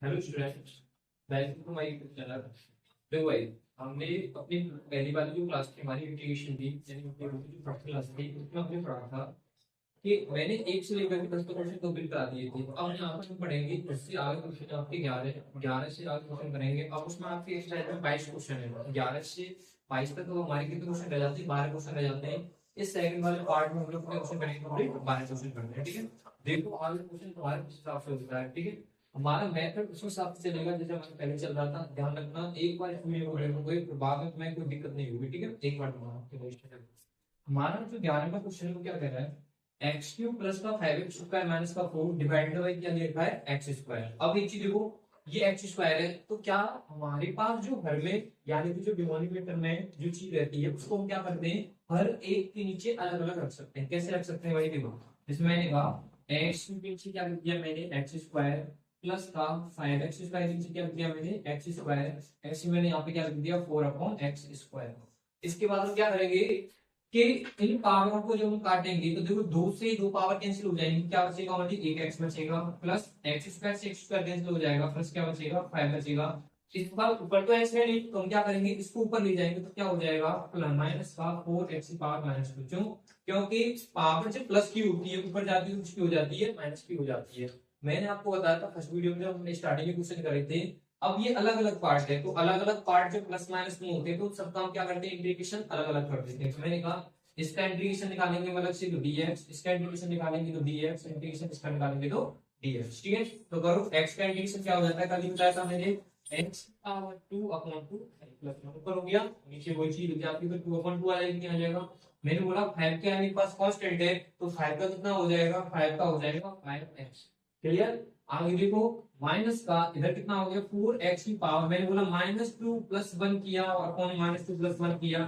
Hello student, welcome to my channel. देखो भाई, हमने अपनी पहली वाली जो क्लास थी हमारी इंटीग्रेशन थी, यानी कि जो फर्स्ट क्लास थी उसमें हमने पढ़ा था कि मैंने एक से लेकर के 10 तक क्वेश्चन कंप्लीट करा दिए थे। अब यहाँ पर हम पढ़ेंगे 10 से आगे क्वेश्चन, आपके 11 से आगे क्वेश्चन करेंगे। अब उसमें आपके इस टाइप में 22 क्वेश्चन है। 11 से 22 तक तो हमारे कितने क्वेश्चन रह जाते हैं? 12 क्वेश्चन रह जाते हैं। इस सेकंड वाले पार्ट में हम लोग क्वेश्चन करेंगे, कंप्लीट 12 क्वेश्चन करने हैं। ठीक है, देखो आगे क्वेश्चन तुम्हारे हिसाब से होता है। ठीक है, हमारा मेथड उस हिसाब से चलेगा जैसे हमारा पहले चल रहा था। ध्यान रखना, एक बार इसमें कोई बाद में तुम्हें कोई दिक्कत नहीं होगी। ठीक है, एक बार हमारा जो 11वां क्वेश्चन है वो क्या कह रहा है? एक्स क्यूब प्लस का 5x स्क्वायर माइनस का 4 डिवाइडेड बाय क्या लिखा है? X square. अब एक चीज देखो, ये एक्स स्क्वायर है तो क्या हमारे पास जो घर में यानी कि जो डिनोमिनेटर में जो चीज रहती है उसको हम क्या करते हैं? हर एक के नीचे अलग अलग रख सकते हैं। कैसे रख सकते हैं भाई? देखो, इसमें मैंने कहा एक्स के नीचे क्या लिख दिया मैंने? एक्स स्क्वायर प्लस का 5x स्क्वायर के नीचे क्या लिख दिया मैंने? X square. ऐसे मैंने यहाँ पे क्या लिख दिया? 4 अपॉन एक्स स्क्वायर। इसके बाद हम क्या करेंगे कि इन पावरों को जब हम काटेंगे तो देखो, दो से दो पावर कैंसिल हो जाएंगे। क्या बचेगा? मतलब एक एक्स बचेगा प्लस एक्स स्क्वायर से एक्स स्क्वायर कैंसिल हो जाएगा, प्लस क्या बचेगा? 5 बचेगा। इस बार ऊपर तो एक्स है नहीं तो हम क्या करेंगे? इसको ऊपर ले जाएंगे तो क्या हो जाएगा? प्लस माइनस का 4x की पावर माइनस 2। क्यों? क्योंकि पावर जब प्लस की होती है ऊपर जाती है उसकी हो जाती है माइनस की हो जाती है। मैंने आपको बताया था फर्स्ट वीडियो में जब हमने स्टार्टिंग में क्वेश्चन करे थे। अब ये अलग अलग पार्ट है तो अलग अलग पार्ट जो प्लस माइनस में होते हैं तो सबका हम क्या करते हैं? इंटीग्रेशन अलग अलग कर देते हैं। तो मैंने कहा इसका इंटीग्रेशन निकालेंगे अलग से तो dx, इसका इंटीग्रेशन निकालेंगे तो dx, इंटीग्रेशन इसका निकालेंगे तो dx। ठीक है, तो करो x का इंटीग्रेशन क्या हो जाता है? कल ही बताया था मैंने, x पावर 2 अपॉन 2 प्लस 1 ऊपर हो गया, नीचे वही चीज लिख जाती है तो 2 अपॉन 2 आ जाएगी। आ जाएगा। मैंने बोला 5 के मेरे पास कांस्टेंट है तो 5 का कितना हो जाएगा? 5 का हो जाएगा 5x। क्लियर? आगे देखो, माइनस का इधर कितना हो गया? 4x की पावर, मैंने बोला -2 प्लस 1 किया और अपॉन -2 प्लस 1 किया।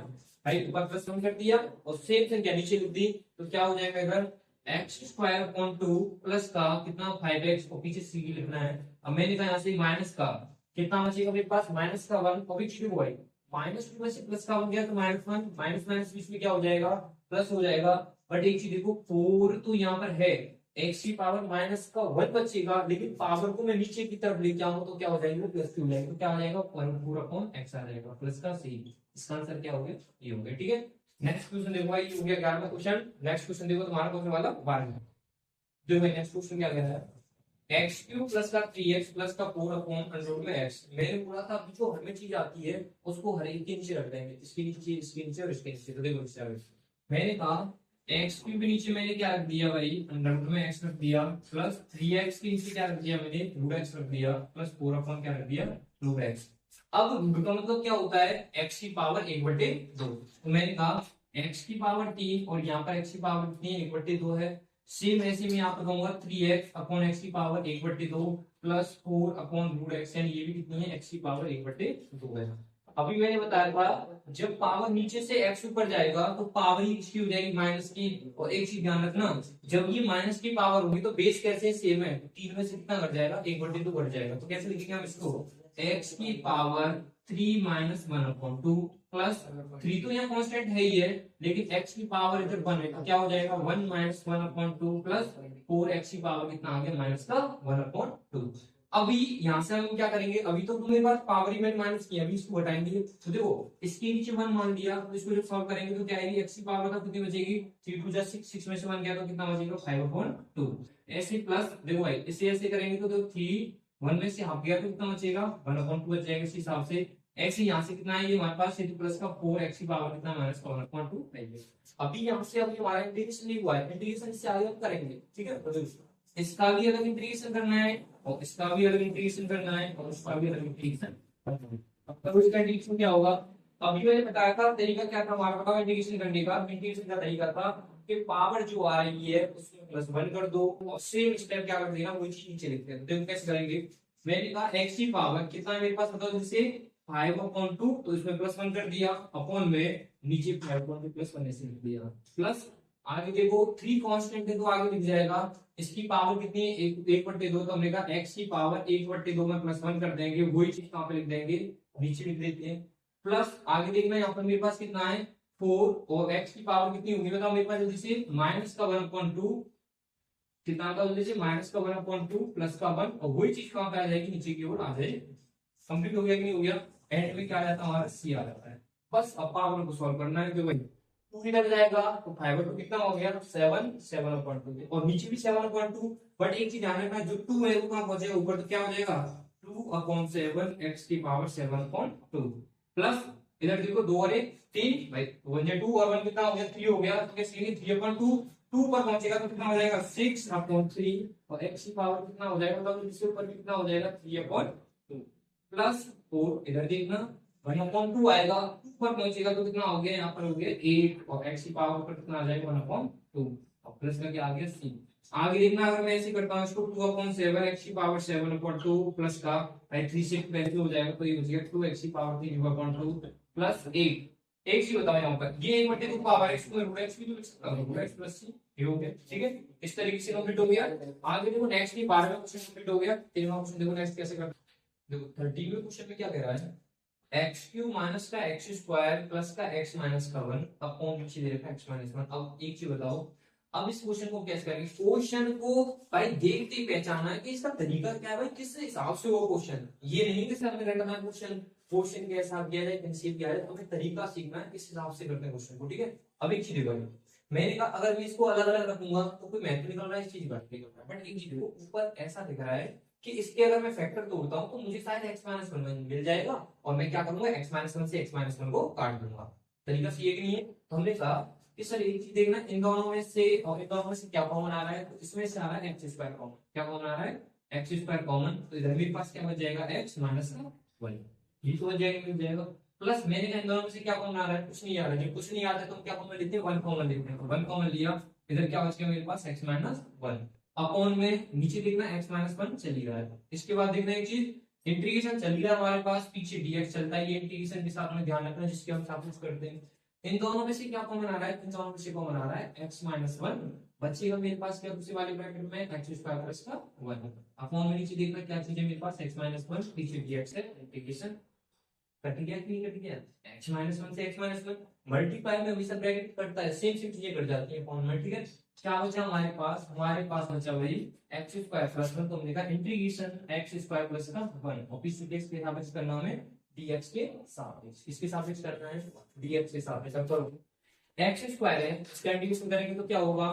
भाई ऊपर प्लस 1 कर दिया और सेम संख्या नीचे लिख दी तो क्या हो जाएगा? इधर एक्स स्क्वायर अपॉन 2 प्लस का कितना? 5x को पीछे सी लिखना है। अब मैंने कहा यहाँ से माइनस का कितना बचेगा मेरे पास? माइनस का 1 को भी क्यों भाई? -2 में से प्लस का 1 गया तो -1, माइनस माइनस बीच में क्या हो जाएगा? प्लस हो जाएगा। बट एक चीज देखो, 4 तो यहाँ पर है, एक्स की पावर माइनस का 1 बचेगा, लेकिन पावर को मैं नीचे की तरफ लेके आऊंगा तो क्या हो जाएगा? प्लस की हो जाएगा। तो क्या हो जाएगा? 4 अपॉन एक्स आ जाएगा प्लस का सी। इसका आंसर क्या हो गया? ये हो गया। ठीक है, नेक्स्ट क्वेश्चन देखो भाई, ये हो गया 11वां क्वेश्चन। नेक्स्ट क्वेश्चन देखो, तुम्हारा क्वेश्चन वाला 12वां। देखो भाई, नेक्स्ट क्वेश्चन क्या कह रहा है? एक्स क्यूब प्लस का 3x प्लस का 4 अपॉन अंडर में एक्स। मैंने बोला था अभी जो हमें चीज आती है उसको हर एक के नीचे रख देंगे, इसके नीचे, इसके नीचे और इसके नीचे। तो देखो इससे मैंने कहा एक्स क्यूब के नीचे मैंने क्या रख दिया भाई? अंडर में एक्स रख दिया, प्लस 3x के नीचे क्या रख दिया मैंने? रूट एक्स रख दिया, प्लस 4 अपॉन क्या रख दिया? Root x. अब रूट का मतलब क्या होता है? x की पावर 1/2। तो मैंने कहा x की पावर 3 और यहाँ पर x की पावर कितनी है? 1/2 है। सेम ऐसे में यहाँ पर कहूंगा 3x अपॉन एक्स की power 1/2 plus 4 upon root x, यानी ये भी कितनी है? x की पावर 1/2 है। अभी मैंने बताया था जब पावर नीचे से x ऊपर जाएगा तो पावर ही इसकी हो जाएगी माइनस की। और एक चीज ध्यान रखना, जब ये माइनस की पावर होगी तो बेस कैसे? सेम है, 3 में से कितना घट जाएगा? 1/2 घट जाएगा। तो कैसे लिखेंगे हम इसको? x की पावर 3 माइनस 1/2 प्लस 3 तो यहाँ कांस्टेंट है ही है, लेकिन x की पावर इधर 1 है तो क्या हो जाएगा? 1 माइनस 1/2 प्लस 4x की पावर कितना आ गया? माइनस का 1/2। अभी यहाँ से हम क्या करेंगे? अभी तो तुम्हें पास पावर ही मैंने माइनस किया, अभी इसको हटाएंगे तो देखो इसके नीचे 1 मान लिया तो इसको जब सॉल्व करेंगे तो क्या आएगी? x की पावर का कितनी बचेगी? 3 2 6, 6 में से 1 गया तो कितना बचेगा? 5/2। ऐसे प्लस देखो भाई, इसे ऐसे करेंगे तो 3 1 में से हाफ गया तो कितना बचेगा? 1/2 बच जाएगा। इस हिसाब से x यहाँ से कितना है? ये हमारे पास प्लस का 4x की पावर कितना? माइनस का 1/2 है। अभी यहाँ से अभी हमारा इंटीग्रेशन नहीं हुआ है, इंटीग्रेशन इससे आगे हम करेंगे। ठीक है, तो इसका भी अलग इंटीग्रेशन करना है और इसका भी अलग इंटीग्रेशन करना है और इसका भी अलग इंटीग्रेशन करना है। अब तक इसका इंटीग्रेशन क्या होगा? अभी मैंने बताया था तरीका क्या था हमारा? बताओ इंटीग्रेशन करने का। इंटीग्रेशन का तरीका था कि पावर जो आ रही है उसमें प्लस 1 कर दो और सेम स्टेप क्या कर देना? वही चीज नीचे लिख देना। तो कैसे करेंगे? मैंने कहा x की पावर कितना है मेरे पास? बताओ, जैसे 5/2 तो इसमें प्लस 1 कर दिया, अपॉन में नीचे 5/2 प्लस 1 ऐसे लिख दिया, प्लस आगे देखो 3 कांस्टेंट है तो आगे लिख जाएगा इसकी पावर कितनी है? 1/2। तो हमने कहा x की पावर 1/2 में प्लस 1 कर देंगे, वही चीज कहां पे लिख देंगे? नीचे लिख देते हैं। प्लस आगे देखना यहाँ पर मेरे पास कितना है? 4 और x की पावर कितनी होगी बताओ मेरे पास? जल्दी से माइनस का 1/2 कितना आता है जैसे माइनस का 1/2 प्लस का 1 और वही चीज कहां पे आ जाएगी, नीचे की ओर आ जाएगी। कंप्लीट हो गया कि नहीं हो गया। एंड में क्या आ जाता है हमारा सी आ जाता है। बस अब पावर को सॉल्व करना है। तो भाई 2 इधर जाएगा तो 5/2 कितना हो गया 7 7/2 और नीचे भी 7/2। बट एक चीज ध्यान रखना, जो 2 है वो कहां पहुंचेगा ऊपर, तो क्या हो जाएगा 2/7 x की पावर 7/2 प्लस इधर देखो 2 और 1 3 भाई 1 या 2 और 1 कितना हो गया 3 हो गया। तो कैसे लिखेंगे 3/2 2 पर पहुंचेगा तो कितना हो जाएगा 6/3 और x की पावर कितना हो जाएगा, तो इसके ऊपर भी कितना हो जाएगा 3/2 प्लस 4 इधर देखना 1/2 आएगा 2 पर पहुंचेगा तो कितना हो गया यहाँ पर हो गया 8 और x की पावर पर कितना आ जाएगा 1/2 और प्लस करके आ गया c। आगे देखना अगर मैं ऐसे करता हूँ इसको 2/7 x की पावर 7/2 प्लस का 3 से वैल्यू हो जाएगा तो ये हो जाएगा 2x की पावर 3/2 प्लस 8। एक चीज बताओ यहाँ पर ये 1/2 पावर x को √x भी तो लिख सकता हूँ √x प्लस c ये हो गया। ठीक है, इस तरीके से कंप्लीट हो गया। आगे देखो नेक्स्ट की 12वां क्वेश्चन कंप्लीट हो गया। 13वां क्वेश्चन देखो नेक्स्ट कैसे करते हैं। देखो 13वें क्वेश्चन में क्या कह रहा है x³ माइनस का x² प्लस का x माइनस का 1 अपॉन नीचे दे रखा है x माइनस 1। अब एक चीज बताओ, अब इस क्वेश्चन को कैसे करेंगे। क्वेश्चन को भाई देखते ही पहचाना है कि इसका तरीका क्या है भाई, किस हिसाब से वो क्वेश्चन, ये नहीं कि सर रैंडम है क्वेश्चन कैसा किया जाए कंसीव किया जाए, हमें तरीका सीखना है किस हिसाब से करते हैं क्वेश्चन को। ठीक है, अब एक चीज देखो मैंने कहा अगर मैं इसको अलग अलग रखूंगा तो कोई मैथ निकल रहा है इस चीज का नहीं करता। बट एक चीज देखो ऊपर ऐसा दिख रहा है कि इसके अगर मैं फैक्टर तोड़ता हूं तो मुझे शायद x-1 मिल जाएगा और मैं क्या करूंगा x-1 से x-1 को काट दूंगा। तरीका सही है कि नहीं है। तो हमने कहा कि सर एक चीज देखना इन दोनों में से और इन दोनों में से क्या कॉमन आ रहा है, तो इसमें से आ रहा है x² कॉमन। क्या कॉमन आ रहा है x² कॉमन, तो इधर मेरे पास क्या बच जाएगा x-1 ये तो बच जाएगा मिल जाएगा। प्लस मैंने इन दोनों में से क्या कॉमन आ रहा है, कुछ नहीं आ रहा है। जब कुछ नहीं आता है तो हम क्या कॉमन लेते हैं 1 कॉमन लेते हैं। 1 कॉमन लिया इधर क्या बच गया मेरे पास x-1 अपॉन में नीचे देखना x-1 चल ही रहा है। इसके बाद देखना एक चीज इंटीग्रेशन चल ही रहा है हमारे पास, पीछे dx चलता है, ये इंटीग्रेशन के साथ में ध्यान रखना जिसके हम साथ करते हैं। इन दोनों में से क्या कॉमन आ रहा है, इन दोनों में से कॉमन आ रहा है x-1 बचेगा मेरे पास क्या दूसरे वाले ब्रैकेट में x² प्लस का 1 अपॉन में नीचे देखना क्या चीज है मेरे पास x-1 पीछे dx है इंटीग्रेशन कट गया कि नहीं कट गया x-1 से x-1 मल्टीप्लाई में हमेशा ब्रैकेट कटता है, सेम सेम चीजें कट जाती हैं अपॉन में। ठीक है, क्या बचा हमारे पास बचा वही x² प्लस 1 तो हमने कहा इंटीग्रेशन x² प्लस का 1 और पीछे के सापेक्ष करना हमें dx के सापेक्ष, किसके सापेक्ष करना है dx के सापेक्ष। अब करो x² है इसका इंटीग्रेशन करेंगे तो क्या होगा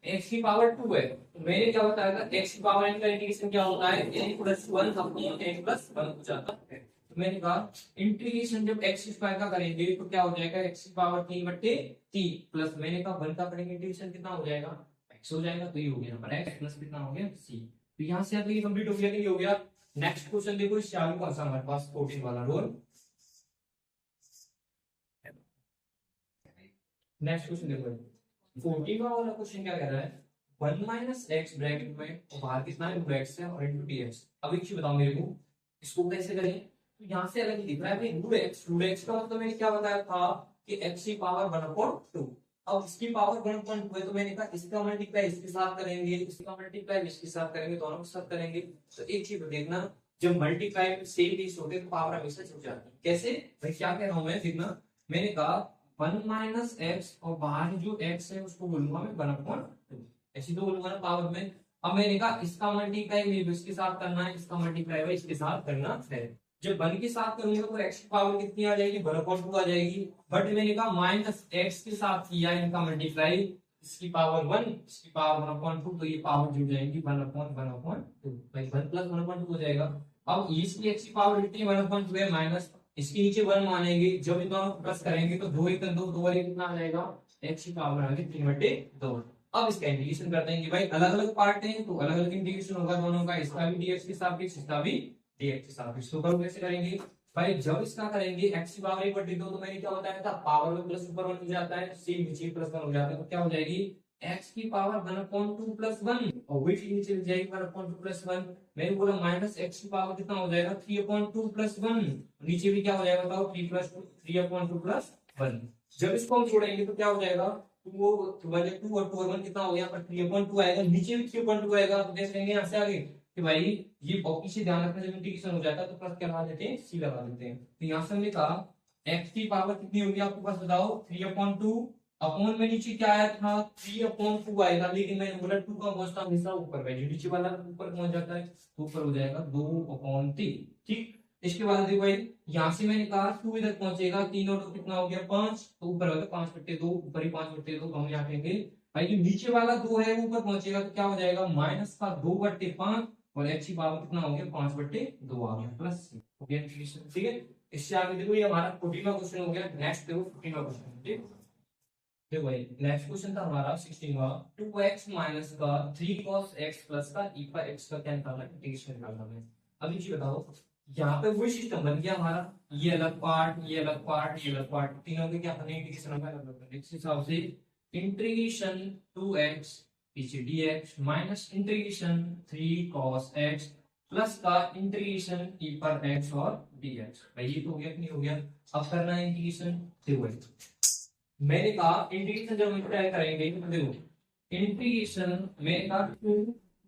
x की पावर 2 है तो मैंने क्या बताया था x की पावर n का इंटीग्रेशन क्या होता है n plus 1 upon n plus 1 हो जाता है। तो मैंने कहा इंटीग्रेशन जब x² का करेंगे तो क्या हो जाएगा x की पावर 3/3 प्लस मैंने कहा 1 का करेंगे इंटीग्रेशन कितना हो जाएगा x हो जाएगा। तो ये हो गया हमारा x प्लस कितना हो गया c। तो यहां से ये कंप्लीट हो गया कि नहीं हो गया। नेक्स्ट क्वेश्चन देखो इस चालू का हमारे पास 14 वाला रोल। नेक्स्ट क्वेश्चन देखो 14 वाला क्वेश्चन क्या कह रहा है 1 माइनस x ब्रैकेट में और बाहर कितना है x है और इनटू dx। अब एक चीज बताओ मेरे को इसको कैसे करें। तो यहाँ से अलग ही दिख रहा है भाई √x का मतलब मैंने क्या बताया था कि x की पावर 1/2। अब इसकी पावर 1/2 है तो मैंने कहा इसका मल्टीप्लाई इसके साथ करेंगे, इसका मल्टीप्लाई इसके साथ करेंगे, दोनों के साथ करेंगे। तो एक चीज देखना जब मल्टीप्लाई में सेम चीज होते हैं तो पावर हमेशा छुप जाती है। कैसे भाई क्या कह रहा हूं मैं देखना, मैंने कहा 1 माइनस x और बाहर जो x है उसको बोलूंगा मैं 1/2 ऐसी तो बोलूंगा ना पावर में। अब मैंने कहा इसका मल्टीप्लाई मेरे इसके साथ करना है, इसका मल्टीप्लाई इसके साथ करना है। जब 1 के साथ करूंगा तो x की पावर कितनी आ जाएगी 1/2 आ जाएगी। बट मैंने कहा माइनस x के साथ किया इनका मल्टीप्लाई इसकी पावर 1 इसकी पावर 1/2 तो ये पावर जुड़ जाएगी 1/1/2 भाई 1 प्लस 1/2 हो जाएगा। अब इसकी x की पावर कितनी 1/2 है माइनस इसके नीचे 1 मानेंगे, जब इन दोनों प्लस करेंगे तो 2 1 2 2 कितना आ जाएगा x की पावर आ गई 3/2। अब इसका इंटीग्रेशन कर देंगे भाई, अलग अलग पार्ट हैं तो अलग अलग इंटीग्रेशन होगा दोनों का, इसका भी dx के सापेक्ष इसका भी dx के सापेक्ष। तो करो कैसे करेंगे भाई, जब इसका करेंगे x की पावर 1/2 तो मैंने क्या बताया था पावर में प्लस ऊपर 1 हो जाता है, c नीचे प्लस 1 हो जाता है, तो क्या हो जाएगी x की पावर 1/2 प्लस 1 और वही चीज नीचे मिल जाएगी 1/2 प्लस 1। मैंने बोला माइनस x की पावर कितना हो जाएगा 3/2 प्लस 1, नीचे भी क्या हो जाएगा बताओ 3/2 प्लस 1। जब इसको हम जोड़ेंगे तो क्या हो जाएगा 2 और 2 और 1 कितना हो गया पर 3/2 आएगा, नीचे भी 3/2 आएगा। तो कैसे करेंगे यहाँ से आगे कि भाई ये ऑफी से ध्यान रखना जब इंटीग्रेशन हो जाता है तो प्लस क्या लगा देते हैं c लगा देते हैं। तो यहाँ से हमने कहा x की पावर कितनी होगी आपके पास बताओ 3/2 अपॉन में नीचे क्या आया था 3/2 आएगा, लेकिन मैंने बोला 2 का पहुंचता हमेशा ऊपर है, जो नीचे वाला ऊपर पहुंच जाता है तो ऊपर हो जाएगा 2/3। ठीक, इसके बाद देखो भाई यहाँ से मैंने कहा 2 इधर पहुंचेगा, 3 और 2 कितना हो गया 5, तो ऊपर हो गया 5/2, ऊपर ही 5/2, तो हम यहाँ कहेंगे भाई जो नीचे वाला 2 है वो ऊपर पहुंचेगा तो क्या हो जाएगा -2/5, और x की पावर कितना हो गया 5/2 आ गया प्लस हो गया। ठीक है, इससे आगे देखो ये हमारा 14वां क्वेश्चन हो गया। नेक्स्ट देखो 15वां क्वेश्चन। ठीक, देखो भाई नेक्स्ट क्वेश्चन था हमारा 16वां, 2x माइनस का 3 cos x प्लस का e पर x का क्या निकालना है, इंटीग्रेशन निकालना है। अब ये बताओ यहाँ पे वही सिस्टम बन गया हमारा, ये अलग पार्ट, ये अलग पार्ट, ये अलग पार्ट, तीनों के क्या करने इंटीग्रेशन अलग। इस हिसाब से इंटीग्रेशन 2x पीछे dx minus integration 3 cos x plus का इंटीग्रेशन e पर x और dx। भाई ये तो हो गया कि नहीं हो गया। अब करना है इंटीग्रेशन। देखो मैंने कहा इंटीग्रेशन जब हम ट्राई करेंगे तो देखो इंटीग्रेशन मैंने कहा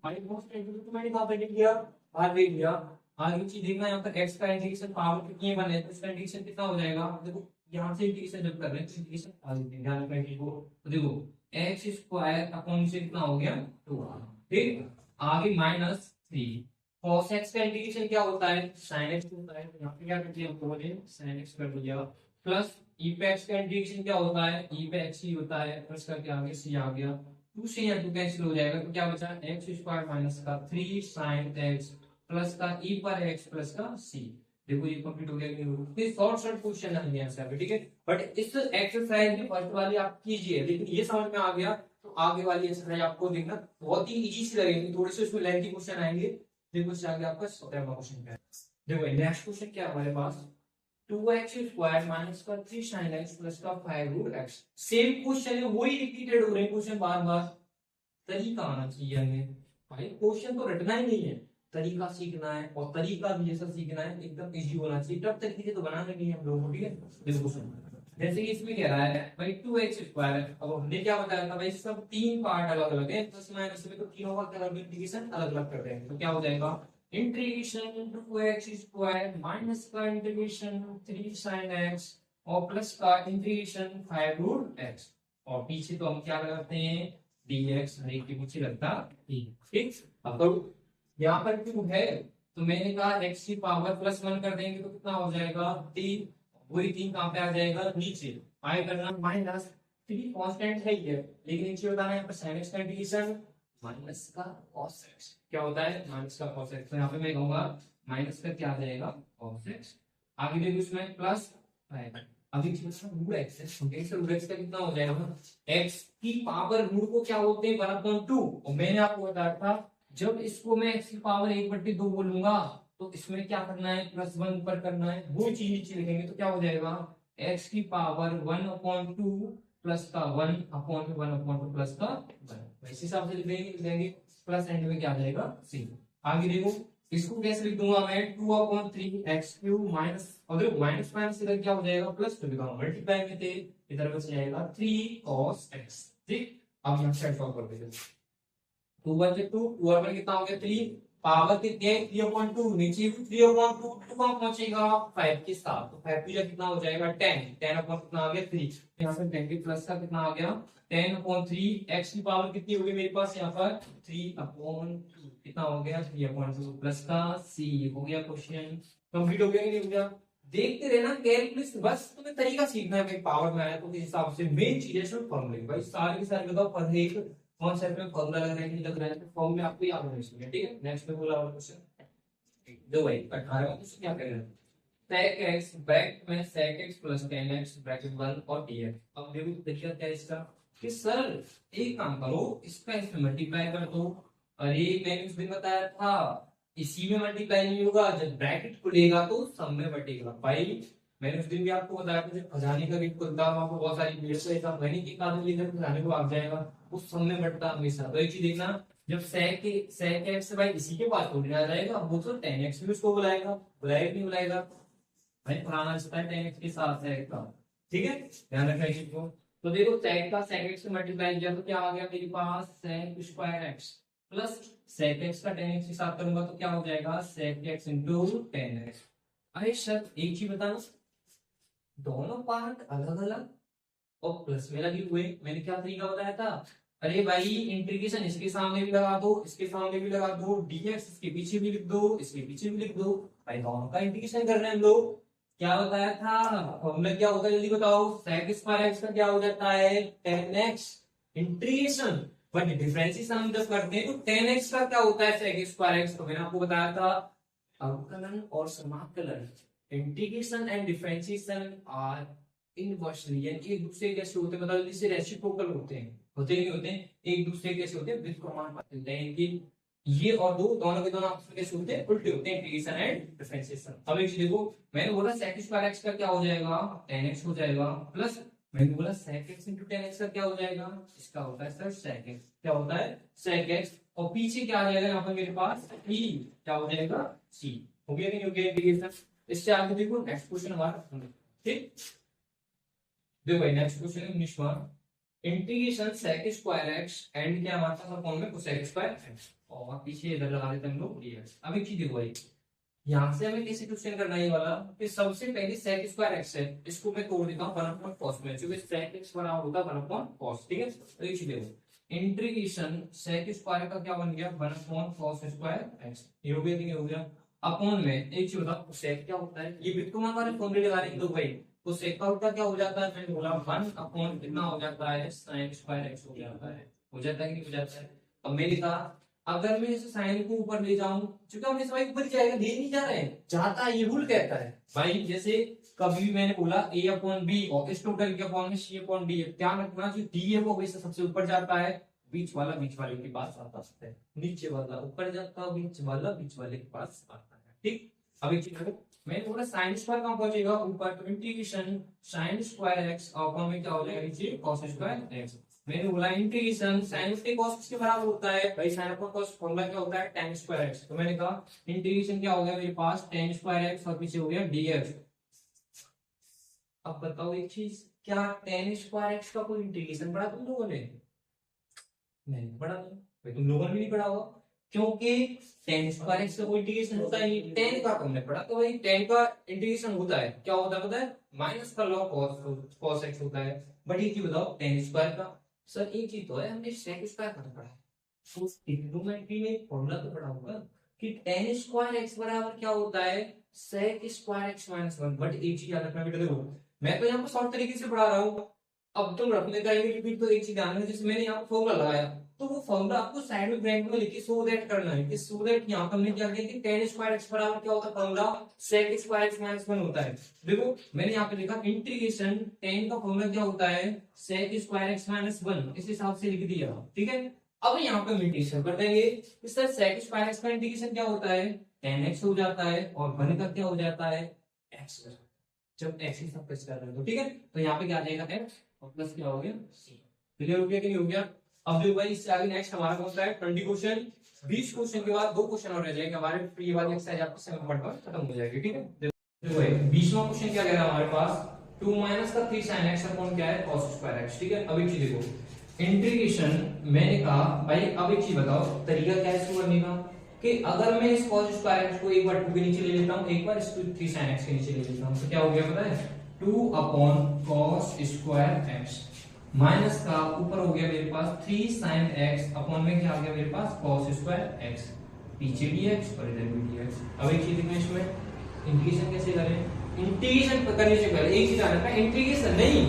मैंने कहा पहले किया बाहर देख लिया, आगे चीज देखना यहाँ पर x का इंटीग्रेशन पावर कितनी बने तो इसका इंटीग्रेशन कितना हो जाएगा। देखो यहाँ से इंटीग्रेशन जब कर रहे हैं तो इंटीग्रेशन आगे ध्यान रखना को, तो देखो x स्क्वायर अपॉन से कितना हो गया 2। ठीक, आगे -3 cos x का इंटीग्रेशन क्या होता है sin x होता है, यहाँ पे क्या कर दिया हमको बोले sin x कर दिया, प्लस e पे x का इंटीग्रेशन क्या होता है e पे x ही होता है, प्लस करके आगे c आ गया, 2 से यहाँ 2 कैंसिल हो जाएगा तो क्या बचा x स्क्वायर माइनस का 3 sin x प्लस का e पर x प्लस का c। देखो ये कंप्लीट हो गया कि नहीं, ये शॉर्ट क्वेश्चन है आंसर पे। ठीक है, बट इस एक्सरसाइज में फर्स्ट वाली आप कीजिए, लेकिन ये समझ में आ गया तो आगे वाली एक्सरसाइज आपको देखना बहुत ही इजी सी लगेगी, थोड़े से उसमें लेंथी क्वेश्चन आएंगे। देखो इससे आगे आपका 17वां क्वेश्चन क्या है। देखो नेक्स्ट क्वेश्चन क्या है हमारे पास 2x स्क्वायर माइनस का 3 sin x प्लस का 5 रूट x। सेम क्वेश्चन है, वही रिपीटेड हो रहे हैं क्वेश्चन बार बार। तरीका आना चाहिए हमें, भाई क्वेश्चन तो रटना ही नहीं है, तरीका सीखना है, और तरीका भी जैसा सीखना है एकदम इजी होना चाहिए, टफ तरीके से तो बनाना नहीं है हम लोगों को। ठीक है, देखो जैसे कि इसमें कह रहा है भाई 2x स्क्वायर, अब हमने क्या बताया था भाई सब तीन पार्ट अलग अलग है, प्लस माइनस में तो तीनों का इंटीग्रेशन अलग अलग कर देंगे तो क्या हो जाएगा इंटीग्रेशन 2x स्क्वायर माइनस का इंटीग्रेशन 3 sin x और प्लस का इंटीग्रेशन 5 रूट x, और पीछे तो हम क्या लगाते हैं dx, हर एक के पीछे लगता है। ठीक, अब तो यहाँ पर 2 है तो मैंने कहा x की पावर +1 कर देंगे तो कितना हो जाएगा 3, वही 3 कहाँ पे आ जाएगा नीचे, आए करना -3 कांस्टेंट है ये, लेकिन नीचे बताना है यहाँ पर sin x का इंटीग्रेशन माइनस का cos x क्या होता है माइनस का cos x, तो यहाँ पे मैं कहूंगा माइनस का क्या आ जाएगा cos x। आगे देखो इसमें प्लस आएगा, अभी रूट x है, रूट x का कितना हो जाएगा x की पावर रूट को क्या बोलते हैं 1/2, और मैंने आपको बताया था जब इसको मैं x की पावर 1/2 बोलूंगा तो इसमें क्या करना है +1 ऊपर करना है, वो चीज नीचे लिखेंगे तो क्या हो जाएगा x की पावर 1/2 प्लस का 1/1/2 प्लस का 1, इस हिसाब से लिख देंगे प्लस एंड में क्या आ जाएगा c। आगे देखो इसको कैसे लिख दूंगा मैं 2/3x³ माइनस, और देखो माइनस माइनस इधर क्या हो जाएगा प्लस, तो लिखा मल्टीप्लाई में थे इधर बच जाएगा 3 cos x। ठीक, अब यहाँ सेट सॉल्व कर देते हैं 2 1 से 2 2 और 1 कितना हो गया 3, पावर कितने 3/2, नीचे 3/2 2 कहां पहुंचेगा 5 के साथ, तो 5 पूजा कितना हो जाएगा 10, 10 अपॉन कितना आ गया 3, यहां से 10 के प्लस का कितना आ गया 10/3, x की पावर कितनी होगी मेरे पास यहाँ पर 3/2, कितना हो गया 3/2 प्लस का c। हो गया क्वेश्चन कंप्लीट हो गया कि नहीं हो गया। देखते रहना कैलकुलस, बस तुम्हें तरीका सीखना है भाई, पावर में आया तो इस हिसाब से मेन चीज है सिर्फ फॉर्मूले भाई, सारे के सारे बताओ पर एक कॉन्सेप्ट में फॉर्मूला लग रहा है कि लग रहा है तो फॉर्म में आपको याद होना चाहिए। ठीक है, नेक्स्ट में बोला वाला क्वेश्चन दो भाई 18वां क्वेश्चन क्या करेंगे sec x ब्रैकेट में sec x plus tan x bracket 1 और dx। अब देखो देखिए क्या है इसका कि सर एक काम करो इसका इसमें मल्टीप्लाई कर दो, अरे मैंने उस दिन बताया था इसी में मल्टीप्लाई नहीं होगा, जब ब्रैकेट खुलेगा तो सब में बटेगा भाई। मैंने उस दिन भी आपको बताया था जब खजाने का गेट खुलता है आपको बहुत सारी भीड़ से ऐसा मैंने की कारण लेकर खजाने को भाग जाएगा, उस सब में बटता हमेशा। तो एक चीज देखना जब sec x भाई इसी के पास थोड़ी ना जाएगा, वो तो tan x भी उसको बुलाएगा, बुलाएगा नहीं बुलाएगा भाई, पुराना रिश्ता है tan x के साथ sec का। ठीक है, ध्यान रखना इस चीज को। तो देखो sec का sec x से मल्टीप्लाई किया तो क्या आ गया मेरे पास sec square x plus sec x का tan x के साथ करूंगा तो क्या हो जाएगा sec x into tan x। अरे सर एक चीज बताना दोनों पार्ट अलग अलग और प्लस में लगे हुए। मैंने क्या तरीका बताया था, अरे भाई इंटीग्रेशन इसके सामने भी लगा दो, इसके सामने भी लगा दो, डीएक्स इसके पीछे भी लिख दो, इसके पीछे भी लिख दो, भाई दोनों का इंटीग्रेशन कर रहे हैं हम लोग। क्या बताया था फॉर्मूला, क्या होता है जल्दी बताओ, sec स्क्वायर x का क्या हो जाता है 10x इंटीग्रेशन, बट डिफरेंशिएशन हम जब करते हैं तो 10x का क्या होता है sec स्क्वायर x। तो मैंने आपको बताया था अवकलन और समाकलन, integration and differentiation are inversely, यानी एक दूसरे कैसे होते हैं, मतलब जल्दी से रेसिप्रोकल होते हैं, होते नहीं होते हैं, एक दूसरे कैसे होते हैं व्युत्क्रमानुपाती, यानी ये और दो दोनों के दोनों आपस में कैसे होते हैं, उल्टे होते हैं, इंटीग्रेशन एंड डिफरेंशिएशन। अब एक चीज देखो, मैंने बोला sec स्क्वायर x का क्या हो जाएगा 10x हो जाएगा, प्लस मैंने बोला sec x into 10x का क्या हो जाएगा, इसका होता है सर sec x, क्या होता है sec x, और पीछे क्या आ जाएगा यहाँ पर मेरे पास e, क्या हो जाएगा c। हो गया नहीं हो गया इंटीग्रेशन। इससे आगे देखो नेक्स्ट क्वेश्चन हमारा, ठीक देखो भाई नेक्स्ट क्वेश्चन 19वां, integration sec square x and क्या हमारे पास फॉर्म में cosec स्क्वायर x, और पीछे इधर लगा देते हैं हम लोग dx। अब एक चीज देखो भाई, यहां से हमें कैसे क्वेश्चन करना है ये वाला, कि सबसे पहले sec स्क्वायर x है, इसको मैं तोड़ देता हूं 1 cos में, क्योंकि sec x बराबर होता है 1 cos, ठीक है। तो एक चीज देखो, इंटीग्रेशन sec स्क्वायर का क्या बन गया 1 cos स्क्वायर x, ये हो गया कि नहीं हो गया, अपॉन में एक चीज बताओ sec क्या होता है, ये व्युत्क्रम वाले फॉर्मूले लगा रहे हैं तो भाई, तो sec का उल्टा क्या हो जाता है, मैंने बोला 1 अपॉन कितना हो जाता है sin स्क्वायर x हो जाता है, हो जाता है कि नहीं हो जाता है। अब मैंने कहा अगर मैं इस साइन को ऊपर ले जाऊं, क्योंकि हम इस भाई ऊपर जाएगा, ले नहीं जा रहे हैं, जाता है, ये रूल कहता है भाई। जैसे कभी भी मैंने बोला a अपॉन b और इस टोटल के अपॉन में c अपॉन d, ध्यान रखना जो d है वो हमेशा सबसे ऊपर जाता है, बीच वाले के पास आता है, नीचे वाला ऊपर जाता है, बीच वाले के पास आता है, ठीक। अब एक चीज मैंने बोला साइन स्क्वायर कहां पहुंचेगा ऊपर, तो integration sin square x upon में क्या हो जाएगा नीचे cos स्क्वायर x। मैंने बोला इंटीग्रेशन sin उसके cos के बराबर होता है भाई, sin अपॉन cos फॉर्मूला क्या होता है tan स्क्वायर x, तो मैंने कहा इंटीग्रेशन क्या हो गया मेरे पास tan स्क्वायर x और पीछे हो गया dx। अब बताओ एक चीज, क्या tan स्क्वायर x का कोई इंटीग्रेशन पढ़ा तुम लोगों ने, नहीं पढ़ा भाई, तुम लोगों ने भी नहीं पढ़ा होगा, क्योंकि tan स्क्वायर x का कोई इंटीग्रेशन होता है नहीं, tan का तुमने पढ़ा, तो भाई tan का इंटीग्रेशन होता है, क्या होता है पता है, माइनस का log cos x होता है। बट ये चीज बताओ tan स्क्वायर का, सर एक चीज तो है हमने sec स्क्वायर का पढ़ा, तो ट्रिग्नोमेट्री में फॉर्मूला तो पढ़ा होगा कि tan स्क्वायर x बराबर क्या होता है sec square x minus 1। But एक चीज याद रखना बेटा, देखो मैं तो यहाँ पर शॉर्ट तरीके से पढ़ा रहा हूँ, अब तुम रखने का रिपीट, तो एक चीज ध्यान रखना, जैसे मैंने यहाँ पर फॉर्मूला लगाया तो वो फॉर्मूला आपको साइड में ब्रैकेट में लिखी सो दैट करना है, कि सो दैट यहाँ पर हमने क्या किया कि tan स्क्वायर x बराबर क्या होता है formula sec square x minus 1 होता है। देखो मैंने यहाँ पे लिखा इंटीग्रेशन tan का फॉर्मूला क्या होता है sec स्क्वायर x माइनस 1, इस हिसाब से लिख दिया, ठीक है। अब यहाँ पे हम इंटीग्रेशन कर देंगे, इस तरह sec स्क्वायर x का इंटीग्रेशन क्या होता है tan x हो जाता है, और 1 का क्या हो जाता है x, जब x ही सब प्लस कर रहे हो, ठीक है। तो यहाँ पे क्या आ जाएगा x और प्लस क्या हो गया c, क्लियर हो गया कि नहीं हो गया। अब देखो भाई इससे आगे नेक्स्ट हमारा कौन सा है 20 क्वेश्चन, 20 क्वेश्चन के बाद 2 क्वेश्चन और रह जाएंगे हमारे, ये वाली एक्सरसाइज आपकी 7 नंबर पर खत्म हो जाएगी, ठीक है। देखो भाई 20वां क्वेश्चन क्या कह रहा है हमारे पास 2 माइनस का 3 sin x अपॉन क्या है cos स्क्वायर x, ठीक है। अब एक चीज देखो इंटीग्रेशन मैंने कहा भाई, अब एक चीज बताओ तरीका क्या है इसको करने का, कि अगर मैं इस cos स्क्वायर x को एक बार 2 के नीचे ले लेता हूं, एक बार इसको 3 sin x के नीचे ले लेता हूं, तो क्या हो गया पता है 2 upon cos square x minus का ऊपर हो गया मेरे पास 3 sin x अपॉन में क्या आ गया मेरे पास cos स्क्वायर x, पीछे भी x और इधर भी dx। अब एक चीज देखो इसमें इंटीग्रेशन कैसे करें, इंटीग्रेशन करने से पहले एक चीज ध्यान रखना, इंटीग्रेशन नहीं,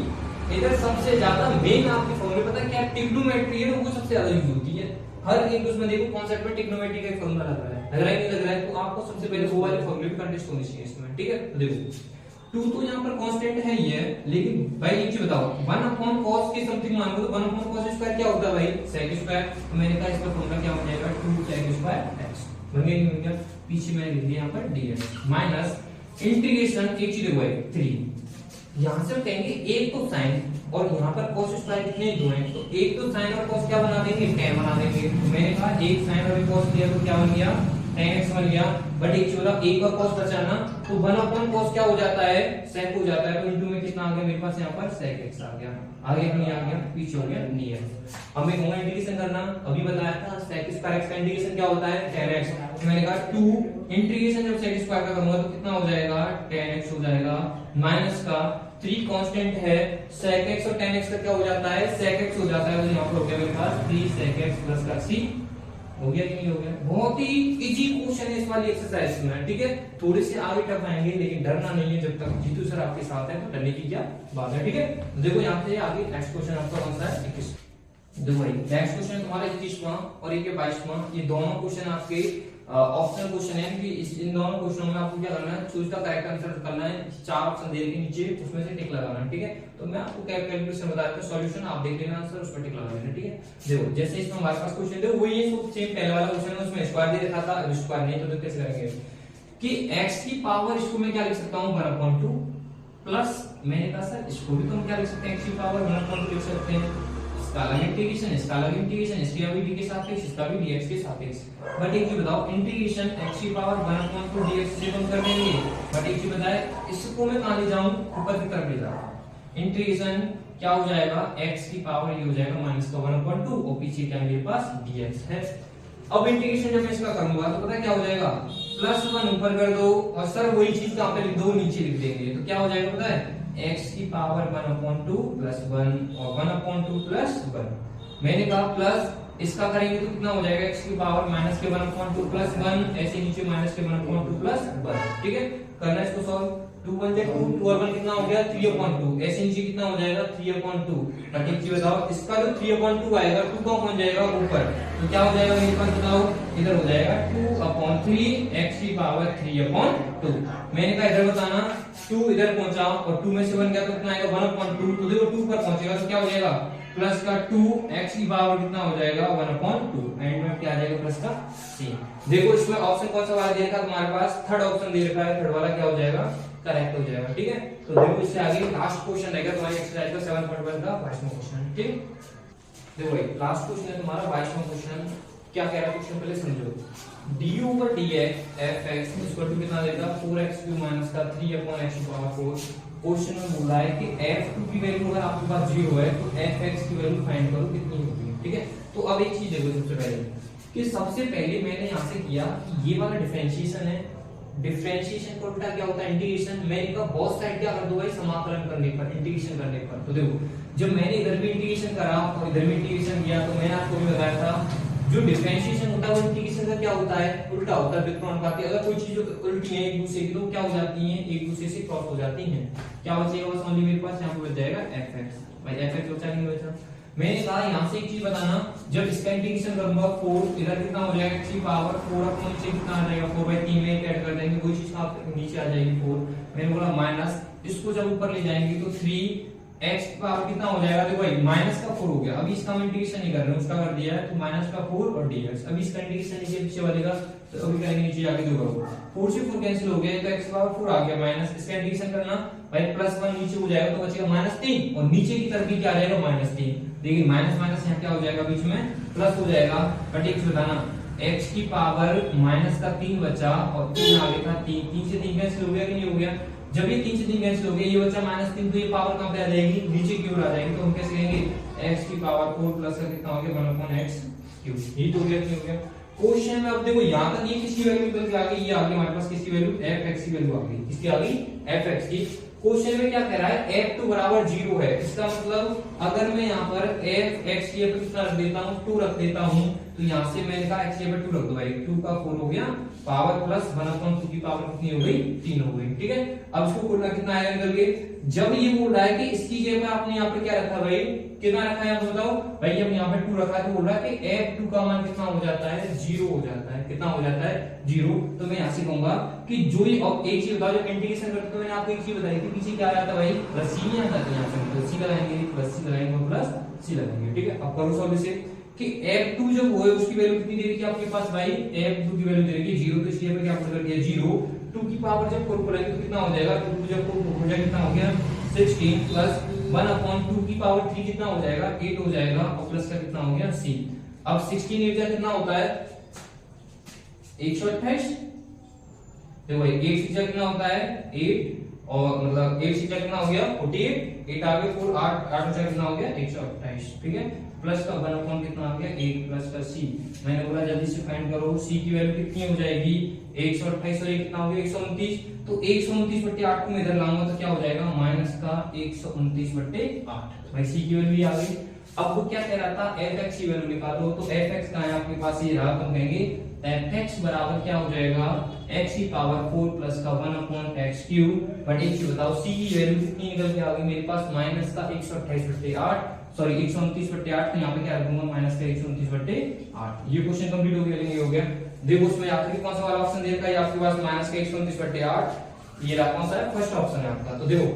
इधर सबसे ज्यादा मेन आपके फॉर्मूले पता है क्या, ट्रिग्नोमेट्री है, वो सबसे ज्यादा यूज होती है हर एक उसमें। देखो कॉन्सेप्ट में ट्रिग्नोमेट्री का फॉर्मूला लग रहा है, लग रहा है नहीं लग रहा है, तो आपको सबसे पहले वो वाले फॉर्मूले भी कंटेस्ट होने चाहिए इसमें, ठीक है। तो देखो 2 तो यहाँ पर कांस्टेंट है ही है, लेकिन भाई एक चीज बताओ 1 अपॉन cos के समथिंग मान लो, तो 1 अपॉन cos स्क्वायर क्या होता है भाई sec स्क्वायर, तो मैंने कहा इसका फॉर्मूला क्या हो जाएगा 2 sec स्क्वायर x, बन गया नहीं बन गया, पीछे मैंने लिख दिया यहाँ पर dx माइनस इंटीग्रेशन एक चीज देखो भाई 3, यहाँ से हम कहेंगे एक तो sin और यहाँ पर cos स्क्वायर कितने दो हैं, तो एक तो sin और cos क्या बना देंगे tan बना देंगे, तो मैंने कहा एक sin और एक cos लिया तो क्या बन गया tan x बन गया। बट एक चोला एक और cos बचाना, तो 1 अपॉन cos क्या हो जाता है sec हो जाता है, तो इनटू में कितना आ गया मेरे पास यहाँ पर sec x आ गया, आगे नहीं आ गया, पीछे हो गया नहीं है। हमें होगा इंटीग्रेशन करना, अभी बताया था sec स्क्वायर x का इंटीग्रेशन क्या होता है tan x, तो मैंने कहा 2 इंटीग्रेशन जब सेक स्क्वायर का करूंगा तो कितना हो जाएगा 10x हो जाएगा, माइनस का 3 कांस्टेंट है sec x और tan x का क्या हो जाता है sec x हो जाता है, तो यहाँ पर हो गया मेरे पास 3 sec x प्लस का c हो गया कि नहीं हो गया। बहुत ही इजी क्वेश्चन है इस वाली एक्सरसाइज में, ठीक है। थोड़े से आगे टफ आएंगे लेकिन डरना नहीं है, जब तक जीतू सर आपके साथ है तो डरने की क्या बात है, ठीक है। देखो यहाँ पे आगे नेक्स्ट क्वेश्चन आपका कौन सा है 21। देखो भाई नेक्स्ट क्वेश्चन तुम्हारा 21वां और एक 22वां, ये दोनों क्वेश्चन आपके ऑप्शनल क्वेश्चन है कि इन दोनों क्वेश्चनों में आपको क्या करना है, चूज द करेक्ट आंसर करना है, 4 ऑप्शन दे के नीचे उसमें से टिक लगाना है, ठीक है। तो मैं आपको कैलकुलेशन बता देता हूं, सॉल्यूशन आप देख लेना आंसर, उस पर टिक लगा देना, ठीक है। देखो जैसे इसमें हमारे पास क्वेश्चन देखो वही है सेम पहले वाला क्वेश्चन है, उसमें स्क्वायर दे रखा था, अब स्क्वायर नहीं तो कैसे करेंगे कि x की पावर इसको मैं क्या लिख सकता हूं 1/2 प्लस मैंने कहा सर इसको भी तो हम क्या लिख सकते हैं x की पावर 1/2 लिख सकते हैं, इसका अलग इंटीग्रेशन इसका अलग इंटीग्रेशन, इसका भी d के सापेक्ष इसका भी dx के सापेक्ष। बट एक चीज बताओ इंटीग्रेशन x की पावर 1/2 dx से कम कर देंगे, बट एक चीज बताए इसको मैं कहां ले जाऊं ऊपर की तरफ ले जाऊं, इंटीग्रेशन क्या हो जाएगा x की पावर ये हो जाएगा माइनस का 1/2 और पीछे क्या मेरे पास dx है। अब इंटीग्रेशन जब मैं इसका करूंगा तो पता है क्या हो जाएगा +1 ऊपर कर दो और सर वही चीज कहां पे लिख दो नीचे लिख देंगे, तो क्या हो जाएगा पता है x की पावर 1/2 प्लस 1 और 1/2 प्लस 1। मैंने कहा प्लस इसका करेंगे तो कितना हो जाएगा x की पावर माइनस के 1/2 प्लस 1, ऐसे नीचे माइनस के 1/2 प्लस 1, ठीक है। करना इसको सॉल्व, 2 1 2 2 और 1 कितना हो गया 3/2, ऐसे नीचे कितना हो जाएगा 3/2। बट एक चीज बताओ इसका जो 3/2 आएगा 2 कहां पहुंच जाएगा ऊपर, तो क्या हो जाएगा मेरे पास बताओ इधर हो जाएगा 2/3 x की पावर 3/2। मैंने कहा इधर बताना 2 इधर पहुंचा और 2 में से 1 गया तो कितना आएगा 1/2, तो देखो 2 पर पहुंचेगा तो क्या हो जाएगा प्लस का 2 x की पावर कितना हो जाएगा 1/2, एंड में क्या आ जाएगा प्लस का c। देखो इसमें ऑप्शन कौन सा वाला दे रखा है तुम्हारे पास, थर्ड ऑप्शन दे रखा है, थर्ड वाला क्या हो जाएगा करेक्ट हो जाएगा, ठीक है। तो देखो इससे आगे लास्ट क्वेश्चन रहेगा तुम्हारी एक्सरसाइज का 7.1 का 22वां क्वेश्चन, ठीक। देखो भाई लास्ट क्वेश्चन है तुम्हारा 22वां क्वेश्चन, क्या कह रहा है क्वेश्चन पहले समझो, du/dx fx इक्वल टू कितना देगा 4x³ माइनस का 3/x की पावर 4। क्वेश्चन में बोल रहा है कि f2 की वैल्यू अगर आपके पास 0 है तो fx की वैल्यू फाइंड करो कितनी होगी, ठीक है। तो अब एक चीज देखो सबसे पहले कि सबसे पहले मैंने यहां से किया कि ये वाला डिफरेंशिएशन है, डिफरेंशिएशन का उल्टा क्या होता है इंटीग्रेशन। मैंने कहा बहुत साइड क्या कर दो भाई समाकलन करने पर, इंटीग्रेशन करने पर। तो देखो जब मैंने इधर भी इंटीग्रेशन करा और इधर भी इंटीग्रेशन किया तो मैंने आपको भी बताया था जो डिफरेंशिएशन होता है वो इंटीग्रेशन का क्या होता है उल्टा होता है व्युत्क्रमानुपाती। अगर कोई चीज उल्टी है एक दूसरे की तो क्या हो जाती है एक दूसरे से क्रॉस हो जाती हैं। क्या बचेगा बस ओनली मेरे पास यहाँ पे बच जाएगा fx। भाई fx बचा नहीं बचा। मैंने कहा यहाँ से एक चीज बताना जब इसका इंटीग्रेशन करूंगा 4 इधर कितना हो जाएगा x की पावर 4 अपने नीचे कितना आ जाएगा 4/3 में ऐड कर देंगे कोई चीज आप नीचे आ जाएगी 4। मैंने बोला माइनस इसको जब ऊपर ले जाएंगे तो 3 x की पावर कितना हो जाएगा देखो भाई माइनस का 4 हो गया। अभी इसका हम इंटीग्रेशन नहीं कर रहे हैं उसका कर दिया है तो माइनस का 4 और dx। अभी इसका इंटीग्रेशन नीचे पीछे वालेगा तो अभी करेंगे नीचे जाके दो 4 से 4 कैंसिल हो गया तो x की पावर 4 आ गया माइनस इसका इंटीग्रेशन करना भाई +1 नीचे हो जाएगा तो बचेगा -3 और नीचे की तरफ भी क्या आ जाएगा -3। देखिए माइनस माइनस यहाँ क्या हो जाएगा बीच में प्लस हो जाएगा। बट एक बताना x की पावर माइनस का 3 बचा और 3 आगे था 3 से 3 कैंसिल हो गया कि नहीं हो गया। जब ये 3 से 3 कैंसिल हो गया ये बचा -3 तो ये पावर कहां पे आ जाएगी नीचे की ओर आ जाएगी। तो हम कैसे कहेंगे x की पावर 4 प्लस का कितना हो गया 1/x3। ये तो हो गया कि हो गया क्वेश्चन में। अब देखो यहां तक ये किसकी वैल्यू निकल के आ गई, ये आ गई हमारे पास किसकी वैल्यू fx की वैल्यू आ गई। किसकी आ गई fx की। क्वेश्चन में क्या कह रहा है f2 बराबर 0 है। इसका मतलब अगर मैं यहाँ पर fx की पर कितना रख देता हूँ 2 रख देता हूँ तो यहाँ से मैंने कहा x की पर 2 रख दो भाई 2 का 4 हो गया पावर प्लस 1/2 की पावर कितनी हो गई 3 हो गई, ठीक है। अब इसको बोलना कितना आएगा निकल के जब ये बोल रहा है कि इसकी जगह आपने यहाँ पर क्या रखा भाई कितना रखा है आप बताओ भाई हम यहाँ पे 2 रखा है तो बोल रहा है कि f2 का मान कितना हो जाता है 0 हो जाता है। कितना हो जाता है 0। तो मैं यहाँ से कहूंगा कि जो ये अब एक चीज बताओ जब इंटीग्रेशन करते तो मैंने आपको एक चीज बताई थी पीछे क्या आ जाता भाई प्लस c नहीं आता तो यहाँ से प्लस c लगाएंगे प्लस c लगाएंगे और प्लस c लगाएंगे, ठीक है। अब करो सॉल्व इसे कि f2 जब वो है उसकी वैल्यू कितनी दे रखी है आपके पास भाई f2 की वैल्यू दे रखी है 0 तो इसलिए क्या पुट कर दिया 0। 2 की पावर जब 4 करेंगे तो कितना हो जाएगा 2 जब 4 हो जाएगा कितना हो गया 16 प्लस 1/2 की पावर 3 कितना हो जाएगा 8 हो जाएगा और प्लस का कितना हो गया c। अब 16 8 कितना होता है 128। देखो भाई 8 6 कितना होता है 8 और मतलब 8 6 कितना हो गया 48 8 आगे 4 8 8 कितना हो गया 128, ठीक है। प्लस का 1 कितना आ गया 1 प्लस का c। मैंने बोला जल्दी से फाइंड करो c की वैल्यू कितनी हो जाएगी 128 और ये कितना हो गया 129। तो 129/8 को मैं इधर लाऊंगा तो क्या हो जाएगा माइनस का 129/8। भाई c की वैल्यू आ गई। अब वो क्या कह रहा था fx की वैल्यू निकालो, तो fx का है आपके पास ये रहा, तो कहेंगे fx बराबर क्या हो जाएगा x की पावर 4 प्लस का 1/x³ बट एक चीज बताओ c की वैल्यू कितनी निकल के आ गई मेरे पास माइनस का 128/8 सॉरी 129/8, तो यहाँ पे क्या रखूंगा माइनस का 129/8। ये क्वेश्चन कंप्लीट हो गया नहीं हो गया। देखो उसमें आखिरी कौन सा वाला ऑप्शन दे रखा है आपके पास माइनस का 129/8, ये रहा कौन सा है फर्स्ट ऑप्शन है आपका। तो देखो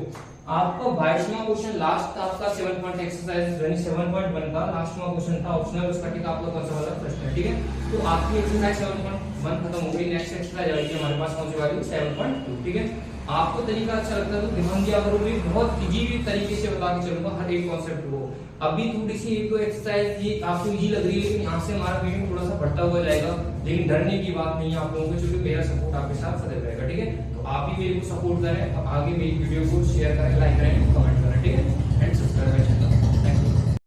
आपका 22वां क्वेश्चन लास्ट था आपका 7 पॉइंट एक्सरसाइज यानी 7.1 का लास्टवां क्वेश्चन था ऑप्शनल, उसका टिक आपका कौन सा वाला फर्स्ट है। ठीक है, तो आपकी एक्सरसाइज 7.1 खत्म हो गई। नेक्स्ट एक्सरसाइज आएगी हमारे पास कौन सी वाली 7.2। ठीक है, आपको तरीका अच्छा लगता है तो ध्यान दिया करो, मैं बहुत इजी तरीके से बता के चलूंगा हर एक कॉन्सेप्ट को। अभी थोड़ी सी एक दो एक्सरसाइज ये आपको इजी लग रही है लेकिन यहाँ से हमारा वीडियो थोड़ा सा बढ़ता हुआ जाएगा, लेकिन डरने की बात नहीं है आप लोगों को, क्योंकि मेरा सपोर्ट आपके साथ सदैव रहेगा। ठीक है, तो आप भी मेरे को सपोर्ट करें, आगे मेरी वीडियो को शेयर करें, लाइक करें, कमेंट करें। ठीक है।